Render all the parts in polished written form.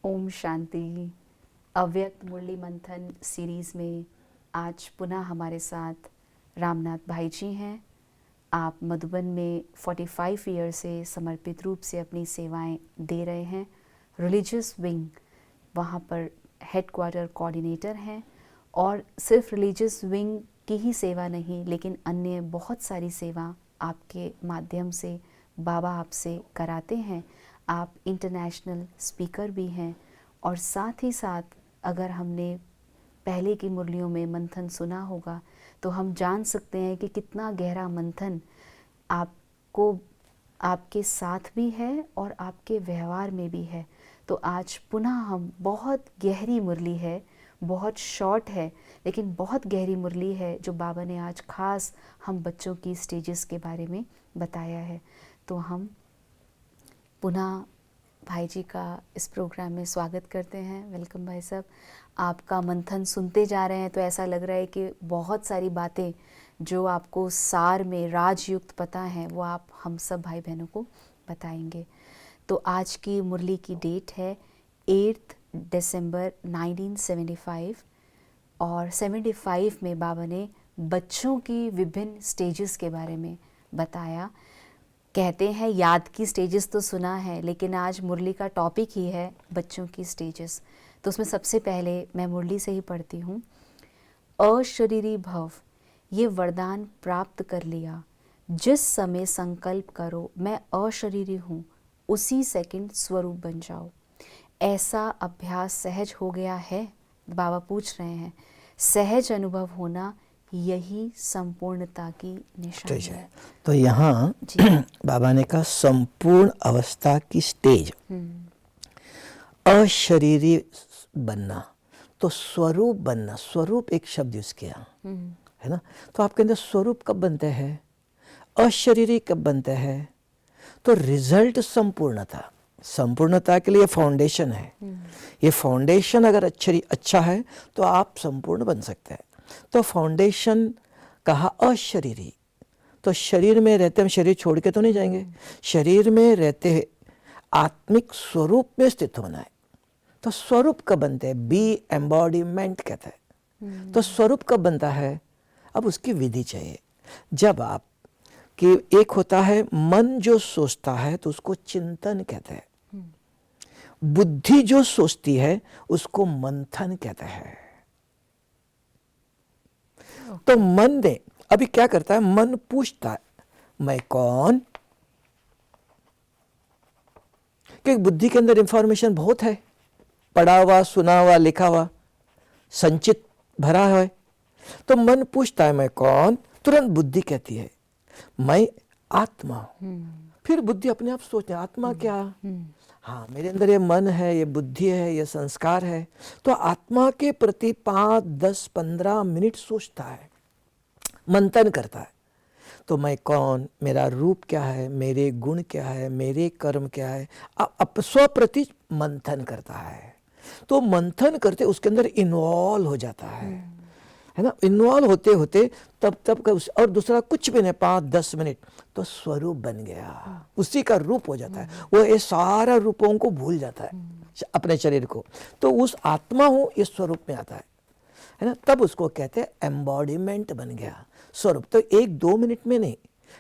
ओम शांति। अव्यक्त मुरली मंथन सीरीज़ में आज पुनः हमारे साथ रामनाथ भाई जी हैं। आप मधुबन में 45 ईयर से समर्पित रूप से अपनी सेवाएं दे रहे हैं। रिलीजियस विंग वहाँ पर हेडक्वार्टर कोऑर्डिनेटर हैं और सिर्फ रिलीजियस विंग की ही सेवा नहीं, लेकिन अन्य बहुत सारी सेवा आपके माध्यम से बाबा आपसे कराते हैं। आप इंटरनेशनल स्पीकर भी हैं और साथ ही साथ अगर हमने पहले की मुरलियों में मंथन सुना होगा तो हम जान सकते हैं कि कितना गहरा मंथन आपको आपके साथ भी है और आपके व्यवहार में भी है। तो आज पुनः हम बहुत गहरी मुरली है, बहुत शॉर्ट है लेकिन बहुत गहरी मुरली है जो बाबा ने आज खास हम बच्चों की स्टेजेस के बारे में बताया है। तो हम पुनः भाई जी का इस प्रोग्राम में स्वागत करते हैं। वेलकम भाई साहब। आपका मंथन सुनते जा रहे हैं तो ऐसा लग रहा है कि बहुत सारी बातें जो आपको सार में राजयुक्त पता है वो आप हम सब भाई बहनों को बताएंगे। तो आज की मुरली की डेट है 8 दिसंबर 1975 और 75 में बाबा ने बच्चों की विभिन्न स्टेजेस के बारे में बताया। कहते हैं याद की स्टेजेस तो सुना है, लेकिन आज मुरली का टॉपिक ही है बच्चों की स्टेजेस। तो उसमें सबसे पहले मैं मुरली से ही पढ़ती हूँ। अशरीरी भव, ये वरदान प्राप्त कर लिया। जिस समय संकल्प करो मैं अशरीरी हूँ, उसी सेकंड स्वरूप बन जाओ। ऐसा अभ्यास सहज हो गया है? बाबा पूछ रहे हैं। सहज अनुभव होना यही संपूर्णता की निशानी है। तो यहाँ बाबा ने कहा संपूर्ण अवस्था की स्टेज, अशरीरी बनना, तो स्वरूप बनना। स्वरूप एक शब्द यूज किया है ना। तो आपके अंदर स्वरूप कब बनते हैं, अशरीरी कब बनते हैं? तो रिजल्ट संपूर्णता। संपूर्णता के लिए फाउंडेशन है। ये फाउंडेशन अगर अच्छा है तो आप संपूर्ण बन सकते हैं। तो फाउंडेशन कहा अशरीरी, तो शरीर में रहते हम शरीर छोड़ के तो नहीं जाएंगे। शरीर में रहते आत्मिक स्वरूप में स्थित होना है। तो स्वरूप कब बनते हैं? बी एम्बॉडीमेंट कहते हैं। तो स्वरूप कब बनता है? अब उसकी विधि चाहिए। जब आप कि एक होता है मन जो सोचता है तो उसको चिंतन कहते हैं। बुद्धि जो सोचती है उसको मंथन कहते हैं। तो मन ने अभी क्या करता है? मन पूछता है मैं कौन? क्योंकि बुद्धि के अंदर इंफॉर्मेशन बहुत है, पढ़ा हुआ, सुना हुआ, लिखा हुआ, संचित भरा है। तो मन पूछता है मैं कौन? तुरंत बुद्धि कहती है मैं आत्मा हूं। फिर बुद्धि अपने आप सोचती है आत्मा क्या? हाँ, मेरे अंदर ये मन है, ये बुद्धि है, ये संस्कार है। तो आत्मा के प्रति 5, 10, 15 मिनट सोचता है, मंथन करता है। तो मैं कौन, मेरा रूप क्या है, मेरे गुण क्या है, मेरे कर्म क्या है, स्वप्रति मंथन करता है। तो मंथन करते उसके अंदर इन्वॉल्व हो जाता है ना। इन्वॉल्व होते होते तब का और दूसरा कुछ भी नहीं, 5-10 मिनट तो स्वरूप बन गया, उसी का रूप हो जाता है। वो ये सारा रूपों को भूल जाता है, अपने शरीर को। तो उस आत्मा हूं ये स्वरूप में आता है ना। तब उसको कहते हैं एम्बॉडीमेंट बन गया स्वरूप। तो 1-2 मिनट में नहीं,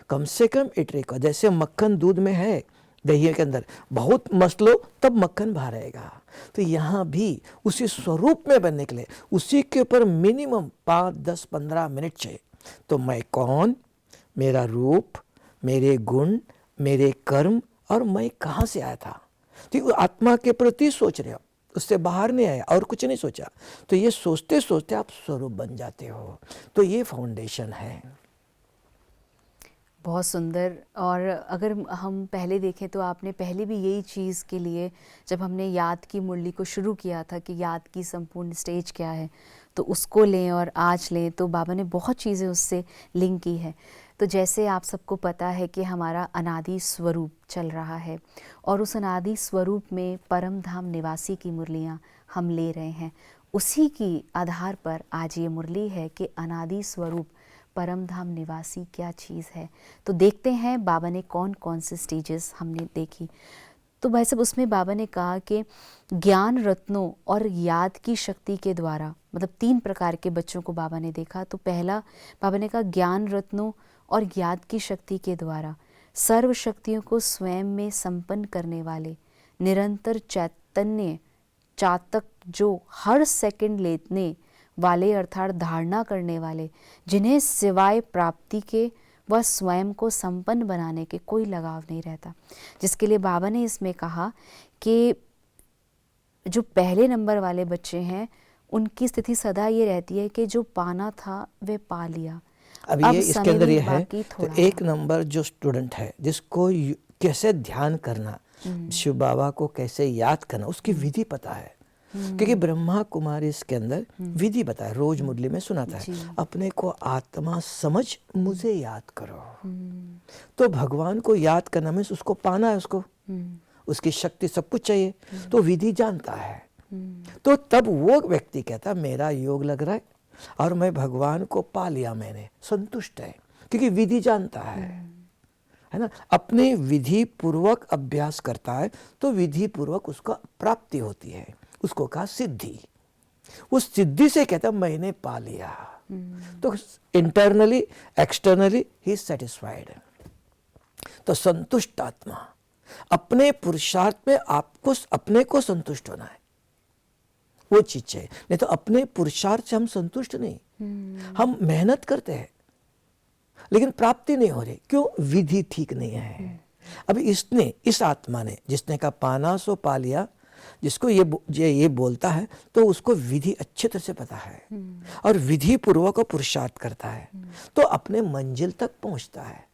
कम से कम इटरेको। जैसे मक्खन दूध में है, दही के अंदर बहुत मसलो तब मक्खन बाहर आएगा। तो यहाँ भी उसी स्वरूप में बनने के लिए उसी के ऊपर मिनिमम 5, 10, 15 मिनट चाहिए। तो मैं कौन, मेरा रूप, मेरे गुण, मेरे कर्म और मैं कहाँ से आया था। तो आत्मा के प्रति सोच रहे हो, उससे बाहर नहीं आया और कुछ नहीं सोचा। तो ये सोचते सोचते आप स्वरूप बन जाते हो। तो ये फाउंडेशन है। बहुत सुंदर। और अगर हम पहले देखें तो आपने पहले भी यही चीज़ के लिए, जब हमने याद की मुरली को शुरू किया था कि याद की संपूर्ण स्टेज क्या है, तो उसको लें और आज लें, तो बाबा ने बहुत चीज़ें उससे लिंक की है। तो जैसे आप सबको पता है कि हमारा अनादि स्वरूप चल रहा है और उस अनादि स्वरूप में परम धाम निवासी की मुरलियाँ हम ले रहे हैं। उसी की आधार पर आज ये मुरली है कि अनादि स्वरूप परम धाम निवासी क्या चीज़ है। तो देखते हैं बाबा ने कौन कौन से स्टेजेस हमने देखी। तो भाई साहब उसमें बाबा ने कहा कि ज्ञान रत्नों और याद की शक्ति के द्वारा, मतलब 3 प्रकार के बच्चों को बाबा ने देखा। तो पहला बाबा ने कहा ज्ञान रत्नों और याद की शक्ति के द्वारा सर्व शक्तियों को स्वयं में संपन्न करने वाले निरंतर चैतन्य चातक, जो हर सेकंड लेने वाले अर्थात धारणा करने वाले, जिन्हें सिवाय प्राप्ति के व स्वयं को संपन्न बनाने के कोई लगाव नहीं रहता। जिसके लिए बाबा ने इसमें कहा कि जो पहले नंबर वाले बच्चे हैं उनकी स्थिति सदा ये रहती है कि जो पाना था वह पा लिया। अब ये इसके अंदर ये है, तो 1 नंबर जो स्टूडेंट है जिसको कैसे ध्यान करना, शिव बाबा को कैसे याद करना, उसकी विधि पता है। क्योंकि ब्रह्मा कुमारी इसके अंदर विधि बताए, रोज मुरली में सुनाता है, अपने को आत्मा समझ मुझे याद करो। तो भगवान को याद करना में उसको पाना है, उसकी शक्ति सब कुछ चाहिए, तो विधि जानता है। तो तब वो व्यक्ति कहता मेरा योग लग रहा है और मैं भगवान को पा लिया, मैंने संतुष्ट है, क्योंकि विधि जानता है ना। अपने विधि पूर्वक अभ्यास करता है तो विधि पूर्वक उसको प्राप्ति होती है, उसको कहा सिद्धि। उस सिद्धि से कहता मैंने पा लिया, तो इंटरनली एक्सटर्नली ही सेटिस्फाइड। तो संतुष्ट आत्मा, अपने पुरुषार्थ में आपको अपने को संतुष्ट होना है, वो चीज चाहिए। नहीं तो अपने पुरुषार्थ से हम संतुष्ट नहीं, हम मेहनत करते हैं लेकिन प्राप्ति नहीं हो रही। क्यों? विधि ठीक नहीं है। अभी इसने, इस आत्मा ने, जिसने कहा पाना सो पा लिया, जिसको ये बोलता है तो उसको विधि अच्छे तरह से पता है और विधि पूर्वक पुरुषार्थ करता है तो अपने मंजिल तक पहुंचता है।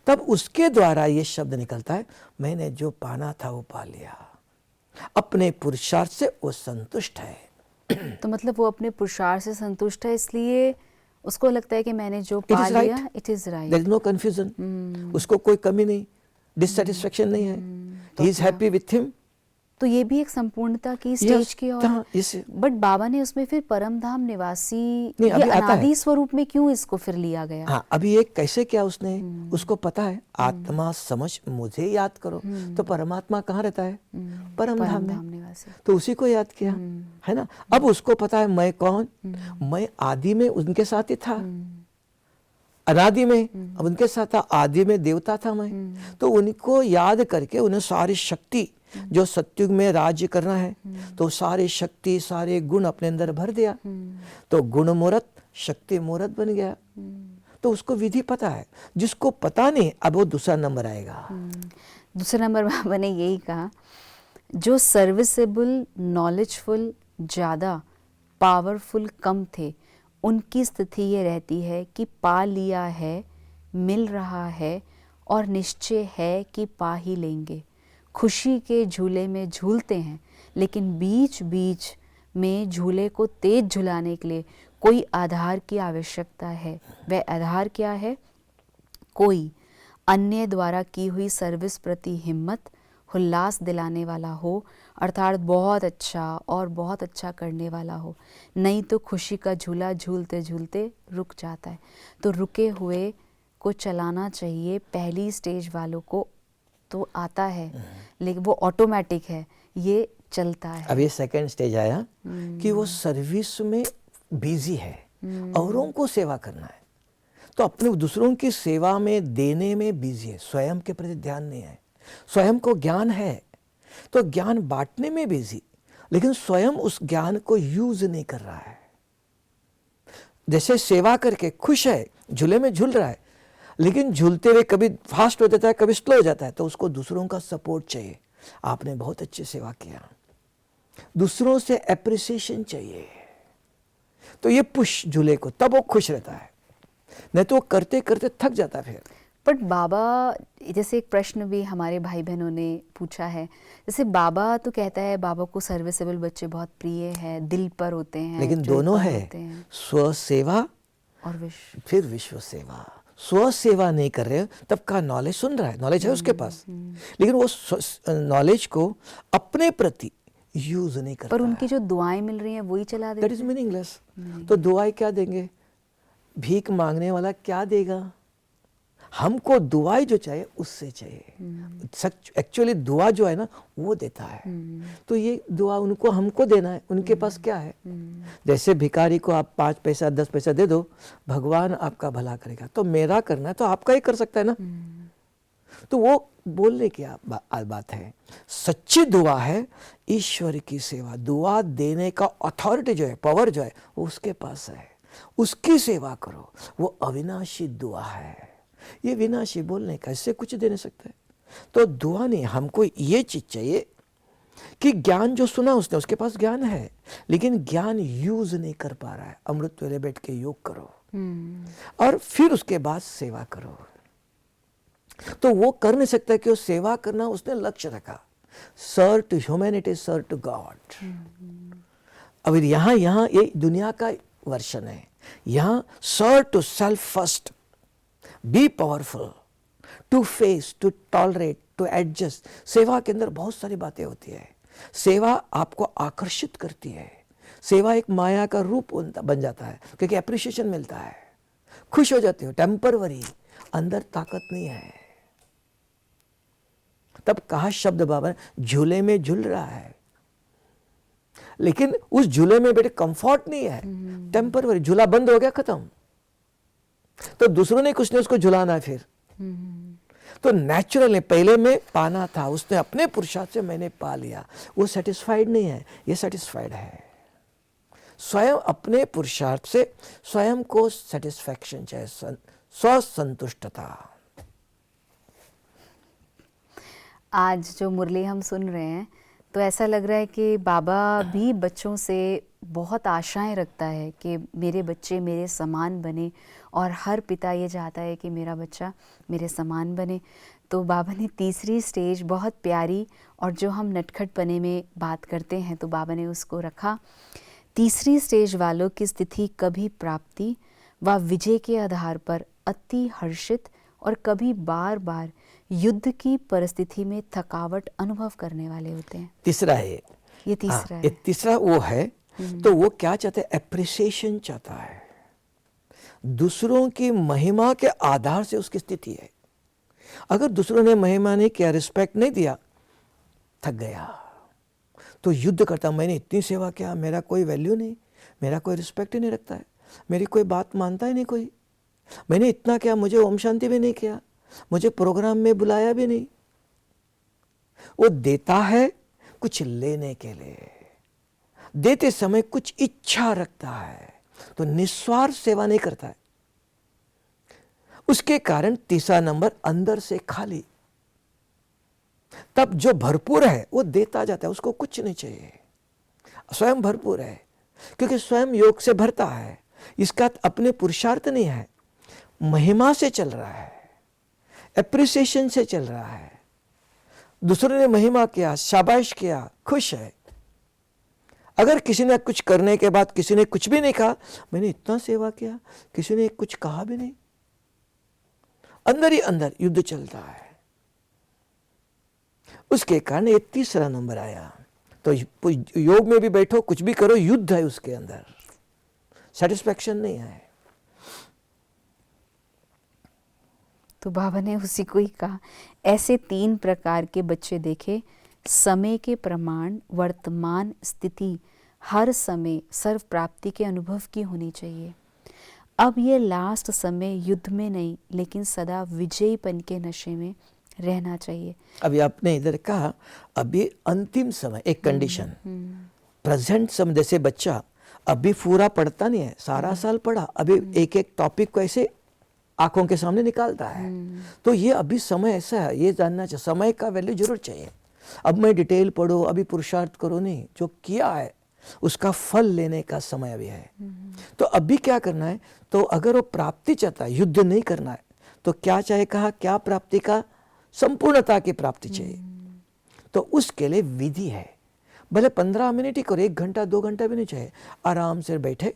तब उसके द्वारा ये शब्द निकलता है मैंने जो पाना था वो पा लिया। अपने पुरुषार्थ से वो संतुष्ट है। तो मतलब वो अपने पुरुषार्थ से संतुष्ट है, इसलिए उसको लगता है कि मैंने जो पा लिया, it is right. There is no confusion, उसको कोई कमी नहीं, डिससैटिस्फैक्शन नहीं है, he is happy with him. तो ये भी एक संपूर्णता की स्टेज की और बट बाबा ने उसमें फिर परम धाम निवासी ये अनादि स्वरूप में क्यों इसको फिर लिया गया? हाँ, अभी एक कैसे क्या उसने, उसको पता है आत्मा समझ मुझे याद करो, तो परमात्मा कहाँ रहता है? परम धाम में, तो उसी को याद किया, है ना। अब उसको पता है मैं कौन, मैं आदि में उनके साथ ही था, अनादि में अब उनके साथ था, आदि में देवता था मैं। तो उनको याद करके उन्हें सारी शक्ति जो सत्युग में राज्य करना है तो सारी शक्ति सारे गुण अपने अंदर भर दिया, तो गुण मूर्त शक्ति मूर्त बन गया। तो उसको विधि पता है, जिसको पता नहीं अब वो दूसरा नंबर आएगा। दूसरा नंबर बाबा ने यही कहा, जो सर्विसेबल नॉलेजफुल ज़्यादा पावरफुल कम थे, उनकी स्थिति ये रहती है कि पा लिया है, मिल रहा है और निश्चय है कि पा ही लेंगे। खुशी के झूले में झूलते हैं लेकिन बीच बीच में झूले को तेज झुलाने के लिए कोई आधार की आवश्यकता है। वह आधार क्या है? कोई अन्य द्वारा की हुई सर्विस प्रति हिम्मत उल्लास दिलाने वाला हो, अर्थात बहुत अच्छा और बहुत अच्छा करने वाला हो। नहीं तो खुशी का झूला झूलते झूलते रुक जाता है। तो रुके हुए को चलाना चाहिए। पहली स्टेज वालों को तो आता है लेकिन वो ऑटोमेटिक है, ये चलता है। अब ये सेकंड स्टेज आया कि वो सर्विस में बिजी है, औरों को सेवा करना है, तो अपने दूसरों की सेवा में देने में बिजी है, स्वयं के प्रति ध्यान नहीं है। स्वयं को ज्ञान है तो ज्ञान बांटने में बिजी, लेकिन स्वयं उस ज्ञान को यूज नहीं कर रहा है। जैसे सेवा करके खुश है, झूले में झूल रहा है, लेकिन झूलते हुए कभी फास्ट हो जाता है, कभी स्लो हो जाता है, तो उसको दूसरों का सपोर्ट चाहिए। आपने बहुत अच्छी सेवा किया, दूसरों से एप्रिसिएशन चाहिए, तो ये पुश झूले को, तब वो खुश रहता है। नहीं तो वो करते करते थक जाता है फिर। बट बाबा, जैसे एक प्रश्न भी हमारे भाई बहनों ने पूछा है, जैसे बाबा तो कहता है बाबा को सर्विसेबल बच्चे बहुत प्रिय है, दिल पर होते हैं, लेकिन दोनों है, स्व सेवा और फिर विश्व सेवा। स्व सेवा नहीं कर रहे, तब का नॉलेज सुन रहा है, नॉलेज है उसके पास, लेकिन वो नॉलेज को अपने प्रति यूज नहीं करता। पर उनकी जो दुआएं मिल रही हैं वही चला देते हैं। That is meaningless. तो दुआएं क्या देंगे? भीख मांगने वाला क्या देगा? हमको दुआई जो चाहिए उससे चाहिए। सच एक्चुअली दुआ जो है ना वो देता है। तो ये दुआ उनको हमको देना है, उनके पास क्या है। जैसे भिखारी को आप 5 पैसा 10 पैसा दे दो, भगवान आपका भला करेगा। तो मेरा करना है तो आपका ही कर सकता है ना। तो वो बोलने की बात है। सच्ची दुआ है ईश्वर की सेवा। दुआ देने का अथॉरिटी जो है, पावर जो है, वो उसके पास है। उसकी सेवा करो, वो अविनाशी दुआ है। ये विनाशी बोलने का, इससे कुछ दे नहीं सकते। तो दुआ नहीं, हमको ये चीज चाहिए कि ज्ञान जो सुना उसने, उसके पास ज्ञान है लेकिन ज्ञान यूज नहीं कर पा रहा है। अमृत वेले बैठ के योग करो और फिर उसके बाद सेवा करो। तो वो कर नहीं सकता कि वो सेवा करना उसने लक्ष्य रखा। Serve to humanity, serve to God. अब यहाँ ये दुनिया का वर्षन है। यहाँ serve to self first, be powerful, to face, to tolerate, to adjust. सेवा के अंदर बहुत सारी बातें होती है। सेवा आपको आकर्षित करती है। सेवा एक माया का रूप बन जाता है क्योंकि एप्रिशिएशन मिलता है, खुश हो जाते हो, टेम्परवरी, अंदर ताकत नहीं है। तब कहा शब्द बाबा ने, झूले में झूल रहा है लेकिन उस झूले में बेटे कंफर्ट नहीं है, टेम्परवरी। झूला बंद हो गया, खत्म। तो दूसरों ने कुछ नहीं उसको झुलाना है फिर। तो नेचुरल पहले में पाना था, उसने अपने पुरुषार्थ से मैंने पा लिया। वो सेटिस्फाइड नहीं है, ये सेटिस्फाइड है। स्वयं अपने पुरुषार्थ से स्वयं को सेटिस्फैक्शन चाहिए, स्वसंतुष्टता। आज जो मुरली हम सुन रहे हैं तो ऐसा लग रहा है कि बाबा भी बच्चों से बहुत आशाएं रखता है कि मेरे बच्चे मेरे समान बने, और हर पिता ये चाहता है कि मेरा बच्चा मेरे समान बने। तो बाबा ने तीसरी स्टेज बहुत प्यारी, और जो हम नटखटपने में बात करते हैं तो बाबा ने उसको रखा। तीसरी स्टेज वालों की स्थिति कभी प्राप्ति व विजय के आधार पर अति हर्षित और कभी बार बार युद्ध की परिस्थिति में थकावट अनुभव करने वाले होते हैं। तीसरा है ये तीसरा है। ये तीसरा वो है। तो वो क्या चाहते हैं? एप्रिसिएशन चाहता है। दूसरों की महिमा के आधार से उसकी स्थिति है। अगर दूसरों ने महिमा नहीं किया, रिस्पेक्ट नहीं दिया, थक गया तो युद्ध करता। मैंने इतनी सेवा किया, मेरा कोई वैल्यू नहीं, मेरा कोई रिस्पेक्ट ही नहीं रखता है, मेरी कोई बात मानता ही नहीं कोई। मैंने इतना किया, मुझे ओम शांति भी नहीं किया, मुझे प्रोग्राम में बुलाया भी नहीं। वो देता है कुछ लेने के लिए, देते समय कुछ इच्छा रखता है, तो निस्वार्थ सेवा नहीं करता है। उसके कारण तीसरा नंबर अंदर से खाली। तब जो भरपूर है वो देता जाता है, उसको कुछ नहीं चाहिए, स्वयं भरपूर है क्योंकि स्वयं योग से भरता है। इसका अपने पुरुषार्थ नहीं है, महिमा से चल रहा है, एप्रिसिएशन से चल रहा है। दूसरों ने महिमा किया, शाबाश किया, खुश है। अगर किसी ने कुछ करने के बाद किसी ने कुछ भी नहीं कहा, मैंने इतना सेवा किया, किसी ने कुछ कहा भी नहीं, अंदर ही अंदर युद्ध चलता है। उसके कारण ये तीसरा नंबर आया। तो योग में भी बैठो, कुछ भी करो, युद्ध है उसके अंदर, सेटिस्फैक्शन नहीं है। तो बाबा ने उसी को ही कहा, ऐसे 3 प्रकार के बच्चे देखे। समय के प्रमाण वर्तमान स्थिति हर समय सर्व प्राप्ति के अनुभव की होनी चाहिए। अब ये लास्ट समय युद्ध में नहीं लेकिन सदा विजयीपन के नशे में रहना चाहिए। अभी आपने इधर कहा, अभी अंतिम समय, एक कंडीशन, प्रेजेंट समय। जैसे बच्चा अभी पूरा पढ़ता नहीं है, सारा साल पढ़ा, अभी एक एक टॉपिक को ऐसे आंखों के सामने निकालता है। तो ये अभी समय ऐसा है, ये जानना चाहिए, समय का वैल्यू जरूर चाहिए। अब मैं डिटेल पढ़ो, अभी पुरुषार्थ करो नहीं, जो किया है उसका फल लेने का समय अभी है। तो अभी क्या करना है? तो अगर वो प्राप्ति चाहता है, युद्ध नहीं करना है, तो क्या चाहिए? कहा क्या प्राप्ति का? संपूर्णता की प्राप्ति चाहिए। तो उसके लिए विधि है। भले 15 मिनट ही करो, 1 घंटा 2 घंटा भी नहीं चाहिए, आराम से बैठे।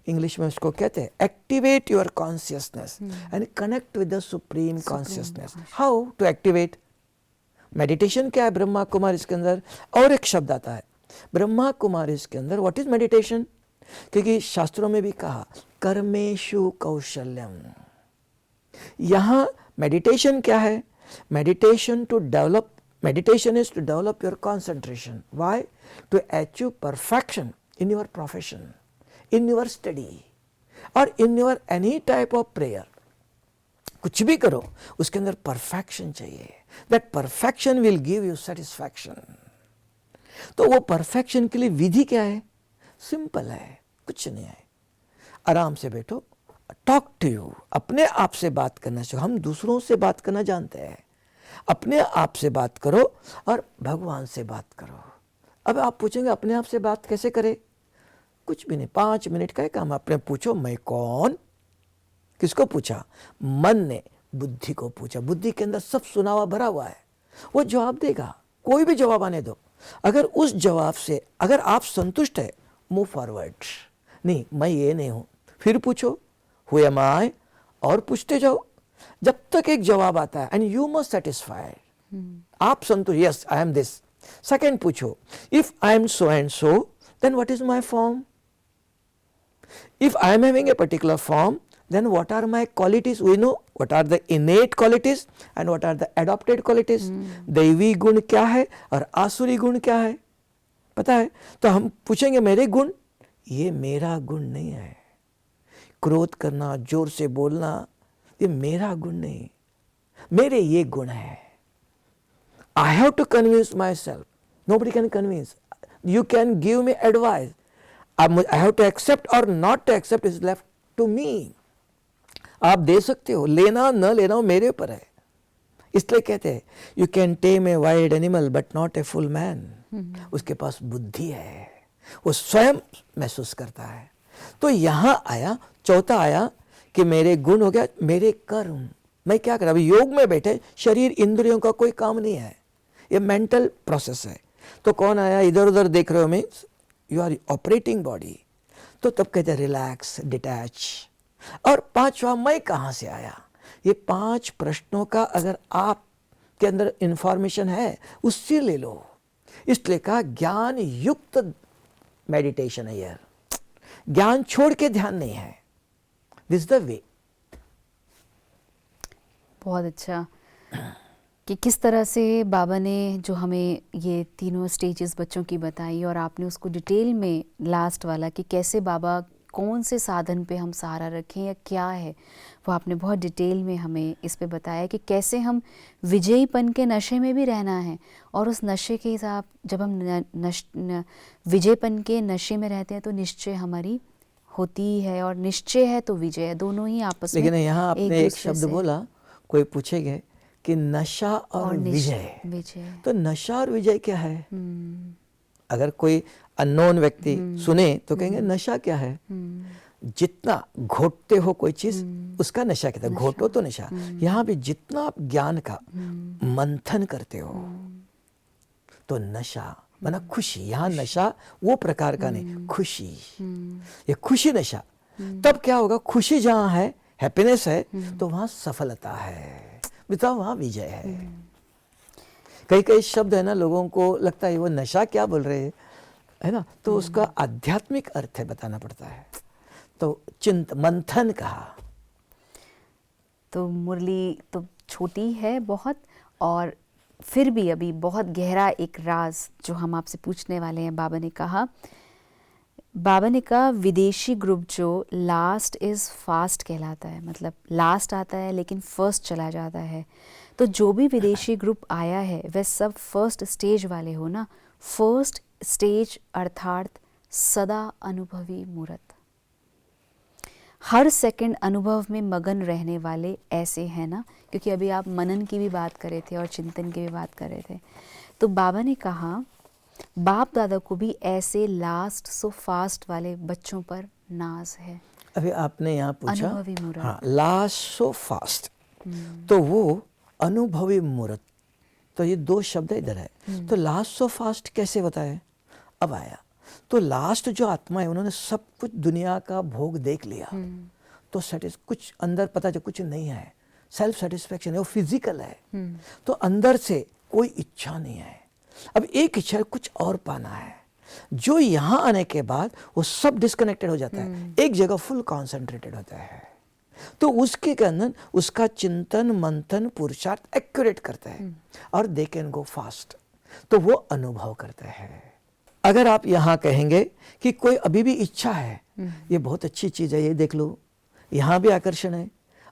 इंग्लिश में उसको कहते हैं activate your consciousness and connect with the supreme consciousness. How to activate? Meditation क्या है ब्रह्मा कुमारी इसके अंदर? और एक शब्द आता है ब्रह्मा कुमारी इसके अंदर, व्हाट इज मेडिटेशन? क्योंकि शास्त्रों में भी कहा कर्मेषु कौशल्यम। यहां मेडिटेशन क्या है? Meditation is to develop your concentration. Why? To achieve perfection in your profession, in your study, or in your any type of prayer. कुछ भी करो उसके अंदर परफेक्शन चाहिए. That perfection will give you satisfaction. तो वो परफेक्शन के लिए विधि क्या है? सिंपल है, कुछ नहीं है. आराम से बैठो, टॉक टू यू. अपने आप से बात करना चाहिए. हम दूसरों से बात करना जानते हैं, अपने आप से बात करो और भगवान से बात करो. अब आप पूछेंगे अपने आप से बात कैसे करें? कुछ भी नहीं, 5 मिनट का काम. अपने पूछो मैं कौन. किसको पूछा? मन ने बुद्धि को पूछा. बुद्धि के अंदर सब सुना हुआ भरा हुआ है, वो जवाब देगा. कोई भी जवाब आने दो. अगर उस जवाब से अगर आप संतुष्ट है, मूव फॉरवर्ड. नहीं मैं ये नहीं हूं, फिर पूछो हु एम आई, और पूछते जाओ जब तक एक जवाब आता है. And you must satisfied. आप संतुष्ट, yes I am this. Second पूछो if I am so and so then what is my form. If I am having a particular form then what are my qualities? We know what are the innate qualities and what are the adopted qualities. दैवी गुण क्या है और आसुरी गुण क्या है पता है. तो हम पूछेंगे मेरे गुण, ये मेरा गुण नहीं है. क्रोध करना, जोर से बोलना, ये मेरा गुण नहीं, मेरे ये गुण है. I have to convince myself. Nobody can convince. You can give me advice. I have to accept or not to accept is left to me. आप दे सकते हो, लेना न लेना वो मेरे ऊपर है. इसलिए कहते हैं you can time a wild animal but not a full man. उसके पास बुद्धि है, वो स्वयं महसूस करता है. तो यहाँ आया, चौथा आया कि मेरे गुण हो गया, मेरे कर्म मैं क्या करा. अभी योग में बैठे, शरीर इंद्रियों का कोई काम नहीं है, ये मेंटल प्रोसेस है. तो कौन आया, इधर उधर देख रहे हो, means you are operating body. तो तब कहते हैं रिलैक्स, डिटैच. और पांचवा मैं कहां से आया. ये 5 प्रश्नों का अगर आप के अंदर इंफॉर्मेशन है उससे ले लो. इसलिए कहा ज्ञान युक्त मेडिटेशन है. यार ज्ञान छोड़ के ध्यान नहीं है. This is the way. बहुत अच्छा कि किस तरह से बाबा ने जो हमें ये तीनों स्टेजेस बच्चों की बताई और आपने उसको डिटेल में लास्ट वाला कि कैसे बाबा कौन से साधन पे हम सहारा रखें या क्या है, वो आपने बहुत डिटेल में हमें इस पे बताया कि कैसे हम विजयीपन के नशे में भी रहना है. और उस नशे के हिसाब जब हम विजयपन के नशे में रहते हैं तो निश्चय हमारी होती है, और निश्चय है तो विजय है, दोनों ही आपस में. लेकिन यहाँ आपने एक शब्द बोला, कोई पूछेगा कि नशा और विजय. तो नशा और विजय क्या है? अगर कोई अननोन व्यक्ति सुने तो कहेंगे नशा क्या है. जितना घोटते हो कोई चीज उसका नशा कहते हैं. घोटो तो नशा. यहाँ भी जितना आप ज्ञान का मंथन करते हो तो नशा माना खुशी. यहाँ नशा वो प्रकार का नहीं, खुशी. ये खुशी नशा. तब क्या होगा, खुशी जहाँ है, हैप्पीनेस है, तो वहाँ सफलता है, बताओ वहाँ विजय है. कई कई शब्द है ना, लोगों को लगता है वो नशा क्या बोल रहे हैं, है ना. तो उसका आध्यात्मिक अर्थ है, बताना पड़ता है. तो मंथन कहा. तो मुरली तो छोटी है बहुत, और फिर भी अभी बहुत गहरा एक राज जो हम आपसे पूछने वाले हैं. बाबा ने कहा विदेशी ग्रुप जो लास्ट इज़ फास्ट कहलाता है, मतलब लास्ट आता है लेकिन फर्स्ट चला जाता है. तो जो भी विदेशी ग्रुप आया है वह सब फर्स्ट स्टेज वाले हो ना. फर्स्ट स्टेज अर्थात सदा अनुभवी मूर्त, हर सेकंड अनुभव में मगन रहने वाले ऐसे हैं ना. क्योंकि अभी आप मनन की भी बात कर रहे थे और चिंतन की भी बात कर रहे थे. तो बाबा ने कहा बाप दादा को भी ऐसे लास्ट सो फास्ट वाले बच्चों पर नाज है. अभी आपने यहाँ पूछा, अनुभवी मूर्त. हाँ, लास्ट सो फास्ट, तो वो अनुभवी मूर्त. तो ये 2 शब्द इधर है. तो लास्ट सो फास्ट कैसे बताए. अब आया तो लास्ट जो आत्मा है उन्होंने सब कुछ दुनिया का भोग देख लिया. तो कुछ अंदर पता चला कुछ नहीं है, सेल्फ सेटिस्फेक्शन है, वो फिजिकल है. तो अंदर से कोई इच्छा नहीं है. अब एक इच्छा है कुछ और पाना है. जो यहाँ आने के बाद वो सब डिस्कनेक्टेड हो जाता है, एक जगह फुल कॉन्सेंट्रेटेड होता है. तो उसके कारण उसका चिंतन मंथन पुरुषार्थ एक्यूरेट करता है और दे कैन गो फास्ट, तो वो अनुभव करता है। अगर आप यहाँ कहेंगे कि कोई अभी भी इच्छा है, ये बहुत अच्छी चीज है, ये देख लो, यहाँ भी आकर्षण है,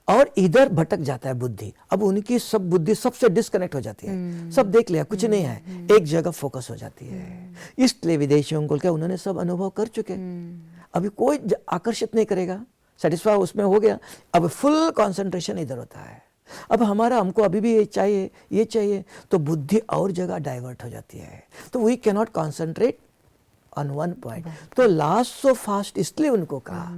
और इधर भटक जाता है बुद्धि, अब उनकी सब बुद्धि सबसे डिस्कनेक्ट हो जाती है, सब देख लिया कुछ नहीं है, एक जगह फोकस हो जाती है। इसलिए विदेशियों को क्या उन्होंने सब अनुभव कर चुके, अभी कोई आकर्षित नहीं करेगा, सेटिस्फाई उसमें हो गया, अब फुल कंसंट्रेशन इधर होता है। अब हमको अभी भी ये चाहिए, तो बुद्धि और जगह डाइवर्ट हो जाती है, तो we can not concentrate on one point. तो लास्ट सो फास्ट इसलिए उनको कहा,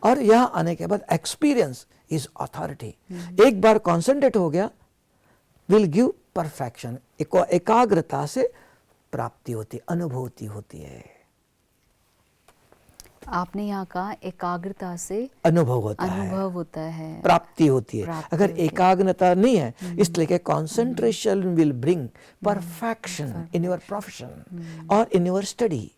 और यहाँ आने के बाद एक्सपीरियंस इज अथॉरिटी, एक बार कॉन्सेंट्रेट हो गया विल गिव परफेक्शन, एकाग्रता से प्राप्ति होती, अनुभूति होती है। आपने यहाँ कहा एकाग्रता से अनुभव होता है, प्राप्ति होती है। अगर एकाग्रता नहीं है, इसलिए कि concentration will bring perfection in your profession और इन योर स्टडी।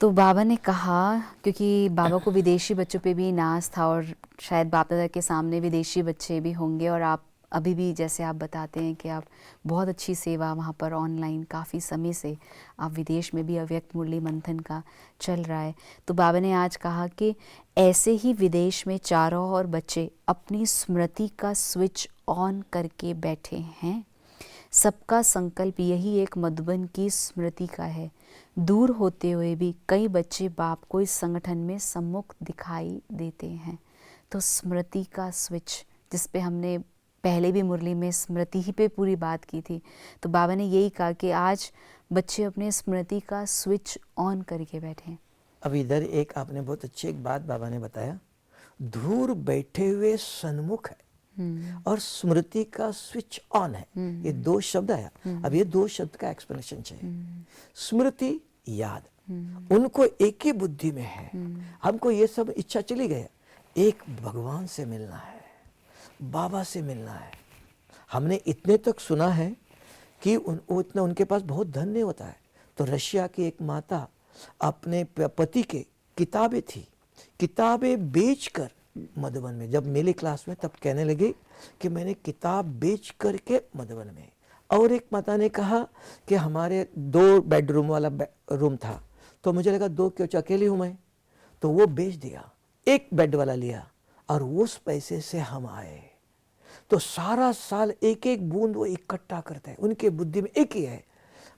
तो बाबा ने कहा, क्योंकि बाबा को विदेशी बच्चों पे भी नाज था और शायद बाप दादा के सामने विदेशी बच्चे भी होंगे, और आप अभी भी जैसे आप बताते हैं कि आप बहुत अच्छी सेवा वहाँ पर ऑनलाइन काफ़ी समय से आप विदेश में भी अव्यक्त मुरली मंथन का चल रहा है। तो बाबा ने आज कहा कि ऐसे ही विदेश में चारों ओर बच्चे अपनी स्मृति का स्विच ऑन करके बैठे हैं। सबका संकल्प यही एक मधुबन की स्मृति का है। दूर होते हुए भी कई बच्चे बाप को इस संगठन में सम्मुख दिखाई देते हैं। तो स्मृति का स्विच, जिस पे हमने पहले भी मुरली में स्मृति ही पे पूरी बात की थी, तो बाबा ने यही कहा कि आज बच्चे अपने स्मृति का स्विच ऑन करके बैठे। अब इधर एक आपने बहुत अच्छी एक बात बाबा ने बताया, दूर बैठे हुए सन्मुख है और स्मृति का स्विच ऑन है, ये दो शब्द आया। अब ये दो शब्द का एक्सप्लेनेशन चाहिए। स्मृति याद, उनको एक ही बुद्धि में है, हमको ये सब इच्छा चली गई, एक भगवान से मिलना है, बाबा से मिलना है। हमने इतने तक सुना है कि उतना उनके पास बहुत धन नहीं होता है, तो रशिया की एक माता अपने पति के किताबें थी, किताबें बेचकर मधुबन में, जब मिली क्लास में तब कहने लगी कि मैंने किताब बेच करके मधुबन में। और एक माता ने कहा कि हमारे 2 बेडरूम वाला रूम था, तो मुझे लगा 2 क्यों, अकेली हूँ मैं, तो वो बेच दिया, 1 बेड वाला लिया, और उस पैसे से हम आए। तो सारा साल एक एक बूंद वो इकट्ठा करते हैं, उनके बुद्धि में एक ही है,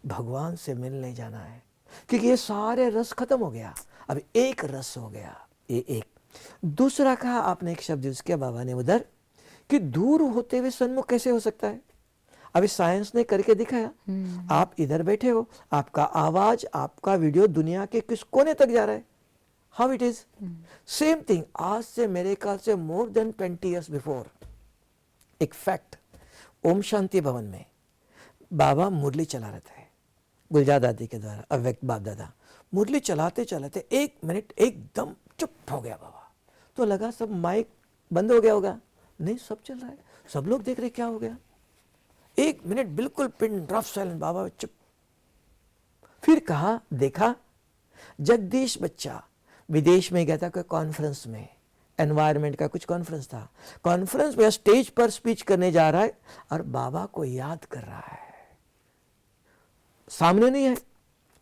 भगवान से मिलने जाना है, क्योंकि ये सारे रस खत्म हो गया, अब एक रस हो गया, ये एक। दूसरा कहा आपने एक शब्द यूज किया बाबा ने उधर, कि दूर होते हुए सन्मुख कैसे हो सकता है। अभी साइंस ने करके दिखाया, आप इधर बैठे हो, आपका आवाज, आपका वीडियो दुनिया के किस कोने तक जा रहा है। How it is same thing. आज से मेरे ख्याल से मोर देन 20 years बिफोर, एक फैक्ट, ओम शांति भवन में बाबा मुरली चला रहे थे गुलजार दादी के द्वारा, अव्यक्त बाप दादा मुरली चलाते चलाते 1 मिनट एकदम चुप हो गया बाबा, तो लगा सब माइक बंद हो गया होगा, नहीं सब चल रहा है, सब लोग देख रहे क्या हो गया। 1 मिनट बिल्कुल पिन ड्रॉप साइलेंट, बाबा चुप। फिर कहा, देखा जगदीश बच्चा विदेश में गया था कोई कॉन्फ्रेंस में, एनवायरनमेंट का कुछ कॉन्फ्रेंस था, कॉन्फ्रेंस में स्टेज पर स्पीच करने जा रहा है और बाबा को याद कर रहा है, सामने नहीं है,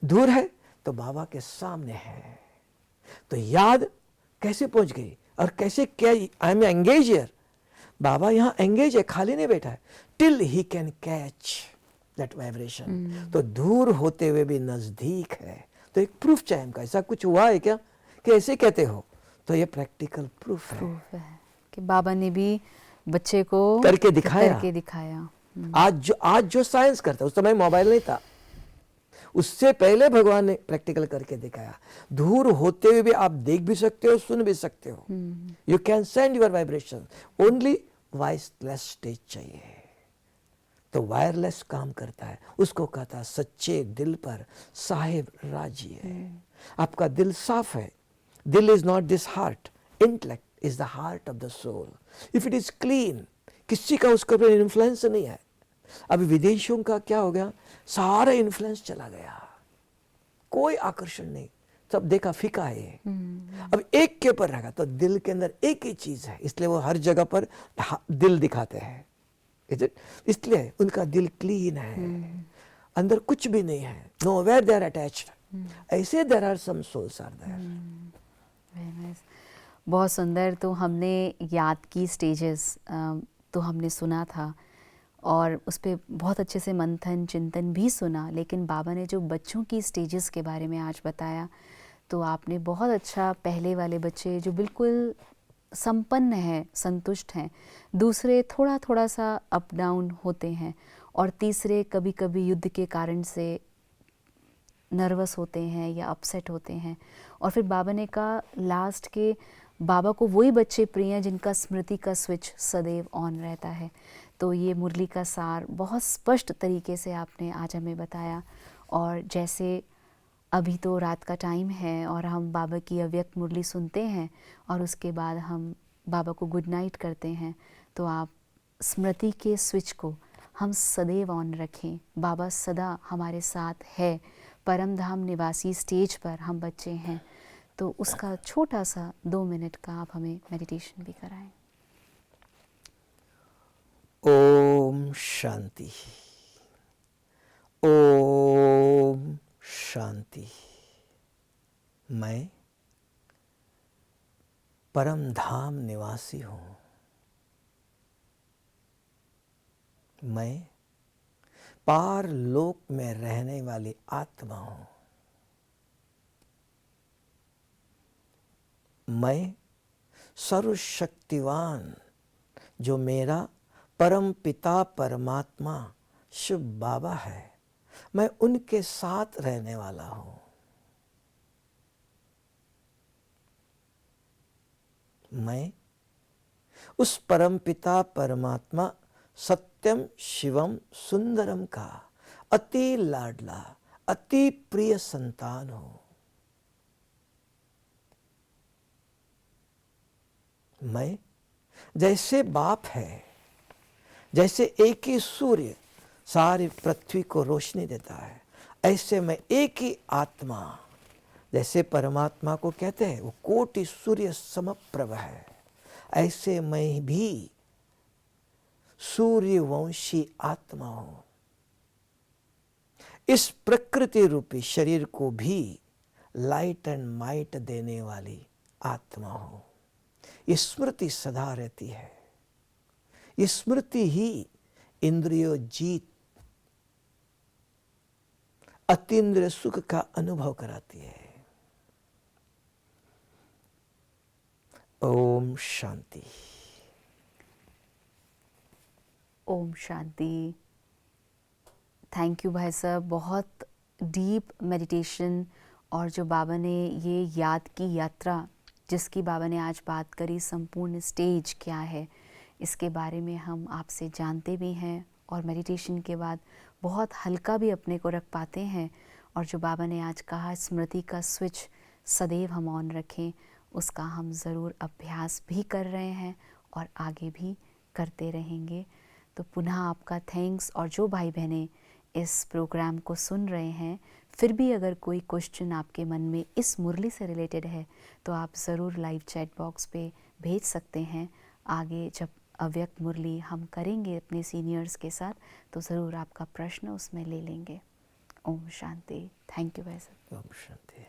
दूर है, तो बाबा के सामने है। तो याद कैसे पहुंच गई और कैसे क्या, आई एम एंगेज हियर, बाबा यहाँ एंगेज है, खाली नहीं बैठा है, till he can catch that vibration. तो दूर होते हुए भी नजदीक है। तो एक प्रूफ चाहिए हमका, ऐसा कुछ हुआ है क्या कि ऐसे कहते हो, तो ये प्रैक्टिकल प्रूफ है कि बाबा ने भी बच्चे को करके दिखाया। आज जो साइंस करता है, उस समय मोबाइल नहीं था, उससे पहले भगवान ने प्रैक्टिकल करके दिखाया। दूर होते हुए भी आप देख भी सकते हो, सुन भी सकते हो, you can send your vibration, only voiceless stage चाहिए। तो वायरलेस काम करता है, उसको कहता है सच्चे दिल पर साहिब राजी है। आपका दिल साफ है, dil is not this heart, intellect is the heart of the soul. If it is clean, किसी का उसके ऊपर इन्फ्लुएंस नहीं है। अभी विदेशियों का क्या हो गया, सारा इन्फ्लुएंस चला गया, कोई आकर्षण नहीं, सब देखा फीका है ये। अब एक के ऊपर रखा तो दिल के अंदर एक ही चीज है, इसलिए वो हर जगह पर दिल दिखाते हैं। इसलिए उनका दिल क्लीन है, अंदर कुछ भी नहीं है, nowhere they are attached. ऐसे there are some souls are there. Very nice, बहुत सुंदर। तो हमने याद की स्टेजेस तो हमने सुना था और उस पर बहुत अच्छे से मंथन चिंतन भी सुना, लेकिन बाबा ने जो बच्चों की स्टेजेस के बारे में आज बताया तो आपने बहुत अच्छा, पहले वाले बच्चे जो बिल्कुल संपन्न हैं, संतुष्ट हैं, दूसरे थोड़ा थोड़ा सा अप डाउन होते हैं, और तीसरे कभी कभी युद्ध के कारण से नर्वस होते हैं या अपसेट होते हैं। और फिर बाबा ने कहा लास्ट के बाबा को वही बच्चे प्रिय हैं जिनका स्मृति का स्विच सदैव ऑन रहता है। तो ये मुरली का सार बहुत स्पष्ट तरीके से आपने आज हमें बताया। और जैसे अभी तो रात का टाइम है और हम बाबा की अव्यक्त मुरली सुनते हैं और उसके बाद हम बाबा को गुड नाइट करते हैं, तो आप स्मृति के स्विच को हम सदैव ऑन रखें। बाबा सदा हमारे साथ है, परम धाम निवासी स्टेज पर हम बच्चे हैं, तो उसका छोटा सा 2 मिनट का आप हमें मेडिटेशन भी कराएं। ओम शांति, ओम शांति। मैं परम धाम निवासी हूँ। मैं पार लोक में रहने वाली आत्मा हूँ। मैं सर्वशक्तिवान जो मेरा परम पिता परमात्मा शिव बाबा है, मैं उनके साथ रहने वाला हूँ। मैं उस परम पिता परमात्मा सत्यम शिवम सुंदरम का अति लाडला अति प्रिय संतान हूँ। मैं जैसे बाप है, जैसे एक ही सूर्य सारी पृथ्वी को रोशनी देता है, ऐसे मैं एक ही आत्मा, जैसे परमात्मा को कहते हैं वो कोटि सूर्य समप्रभ है, ऐसे मैं भी सूर्यवंशी आत्मा हूं। इस प्रकृति रूपी शरीर को भी लाइट एंड माइट देने वाली आत्मा हूं। ये स्मृति सदा रहती है। ये स्मृति ही इंद्रियों जीत अतीन्द्रिय सुख का अनुभव कराती है। ओम शांति। ओम शांति। थैंक यू भाई साहब, बहुत डीप मेडिटेशन। और जो बाबा ने ये याद की यात्रा जिसकी बाबा ने आज बात करी, संपूर्ण स्टेज क्या है इसके बारे में हम आपसे जानते भी हैं और मेडिटेशन के बाद बहुत हल्का भी अपने को रख पाते हैं। और जो बाबा ने आज कहा स्मृति का स्विच सदैव हम ऑन रखें, उसका हम ज़रूर अभ्यास भी कर रहे हैं और आगे भी करते रहेंगे। तो पुनः आपका थैंक्स। और जो भाई बहनें इस प्रोग्राम को सुन रहे हैं, फिर भी अगर कोई क्वेश्चन आपके मन में इस मुरली से रिलेटेड है तो आप ज़रूर लाइव चैट बॉक्स पे भेज सकते हैं। आगे जब अव्यक्त मुरली हम करेंगे अपने सीनियर्स के साथ तो ज़रूर आपका प्रश्न उसमें ले लेंगे। ओम शांति। थैंक यू भाई साहब। ओम शांति।